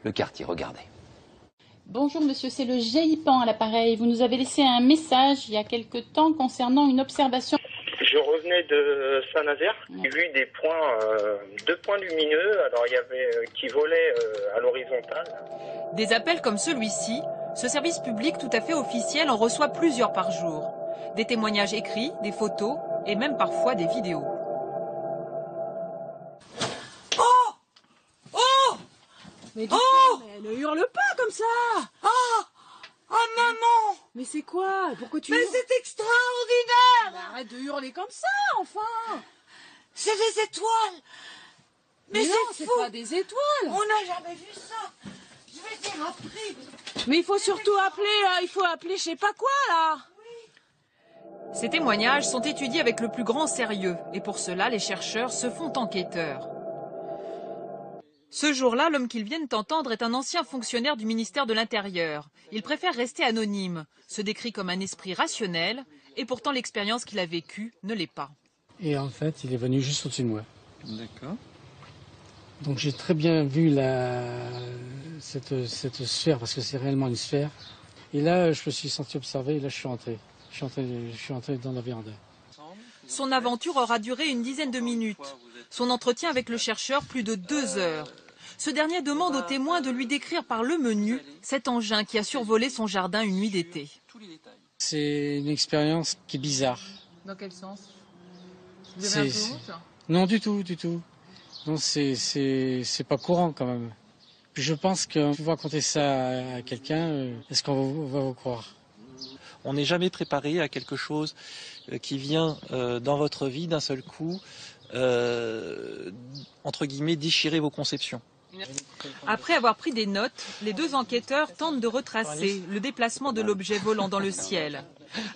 le quartier. Regardez. Bonjour monsieur, c'est le GIPAN à l'appareil. Vous nous avez laissé un message il y a quelque temps concernant une observation. Je revenais de Saint-Nazaire, j'ai vu des points, 2 points lumineux, alors il y avait qui volaient à l'horizontale. Des appels comme celui-ci, ce service public tout à fait officiel en reçoit plusieurs par jour. Des témoignages écrits, des photos et même parfois des vidéos. Oh! Oh! Mais oh! Mais ne hurle pas comme ça! Oh! Oh maman! Mais c'est quoi? Pourquoi tu Mais hurles? c'est extraordinaire! Bah, arrête de hurler comme ça, enfin! C'est des étoiles! Mais non, c'est c'est fou! pas des étoiles! On n'a jamais vu ça! Je vais dire après! Mais il faut surtout appeler, il faut appeler je sais pas quoi, là! Ces témoignages sont étudiés avec le plus grand sérieux et pour cela, les chercheurs se font enquêteurs. Ce jour-là, l'homme qu'ils viennent entendre est un ancien fonctionnaire du ministère de l'Intérieur. Il préfère rester anonyme, se décrit comme un esprit rationnel et pourtant l'expérience qu'il a vécue ne l'est pas. Et en fait, il est venu juste au-dessus de moi. D'accord. Donc j'ai très bien vu cette sphère, parce que c'est réellement une sphère. Et là, je me suis senti observé et là, je suis entré. Je suis entré dans la viande. Son aventure aura duré une dizaine de minutes. Son entretien avec le chercheur, plus de 2 heures. Ce dernier demande aux témoins de lui décrire par le menu cet engin qui a survolé son jardin une nuit d'été. C'est une expérience qui est bizarre. Dans quel sens? Vous avez un peu honte? Non, du tout, du tout. Non, c'est pas courant quand même. Puis je pense que si vous racontez ça à quelqu'un, est-ce qu'on va vous croire? On n'est jamais préparé à quelque chose qui vient dans votre vie d'un seul coup, entre guillemets, déchirer vos conceptions. Après avoir pris des notes, les 2 enquêteurs tentent de retracer le déplacement de l'objet volant dans le ciel.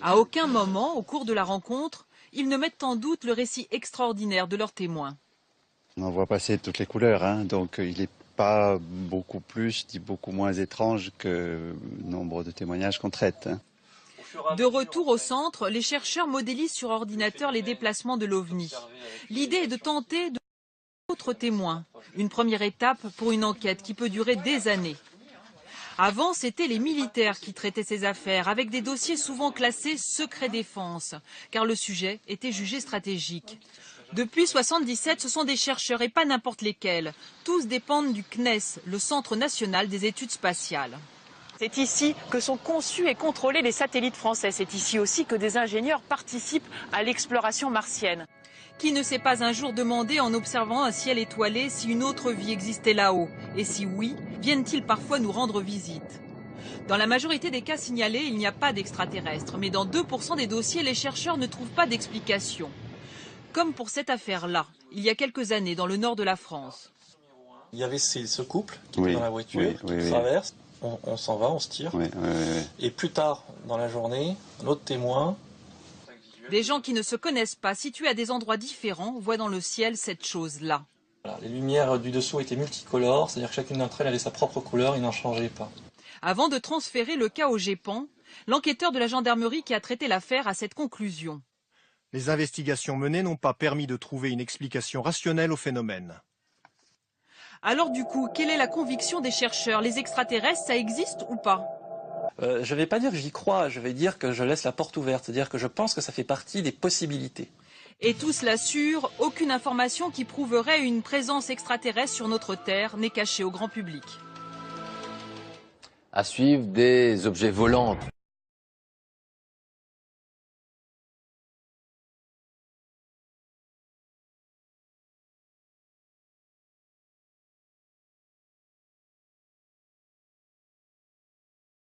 À aucun moment, au cours de la rencontre, ils ne mettent en doute le récit extraordinaire de leurs témoins. On en voit passer toutes les couleurs, hein, donc il n'est pas beaucoup plus, ni beaucoup moins étrange que le nombre de témoignages qu'on traite. Hein. De retour au centre, les chercheurs modélisent sur ordinateur les déplacements de l'OVNI. L'idée est de tenter de d'autres témoins. Une première étape pour une enquête qui peut durer des années. Avant, c'étaient les militaires qui traitaient ces affaires, avec des dossiers souvent classés secret défense, car le sujet était jugé stratégique. Depuis 1977, ce sont des chercheurs, et pas n'importe lesquels. Tous dépendent du CNES, le Centre national des études spatiales. C'est ici que sont conçus et contrôlés les satellites français. C'est ici aussi que des ingénieurs participent à l'exploration martienne. Qui ne s'est pas un jour demandé en observant un ciel étoilé si une autre vie existait là-haut? Et si oui, viennent-ils parfois nous rendre visite? Dans la majorité des cas signalés, il n'y a pas d'extraterrestres. Mais dans 2% des dossiers, les chercheurs ne trouvent pas d'explication. Comme pour cette affaire-là, il y a quelques années, dans le nord de la France. Il y avait ce couple qui était dans la voiture, qui traverse, on s'en va, on se tire. Et plus tard dans la journée, un autre témoin. Des gens qui ne se connaissent pas, situés à des endroits différents, voient dans le ciel cette chose-là. Voilà, les lumières du dessous étaient multicolores, c'est-à-dire que chacune d'entre elles avait sa propre couleur, il n'en changeait pas. Avant de transférer le cas au GEPAN, l'enquêteur de la gendarmerie qui a traité l'affaire a cette conclusion. Les investigations menées n'ont pas permis de trouver une explication rationnelle au phénomène. Alors du coup, quelle est la conviction des chercheurs? Les extraterrestres, ça existe ou pas? Je ne vais pas dire que j'y crois, je vais dire que je laisse la porte ouverte, c'est-à-dire que je pense que ça fait partie des possibilités. Et tous l'assurent, aucune information qui prouverait une présence extraterrestre sur notre Terre n'est cachée au grand public. À suivre, des objets volants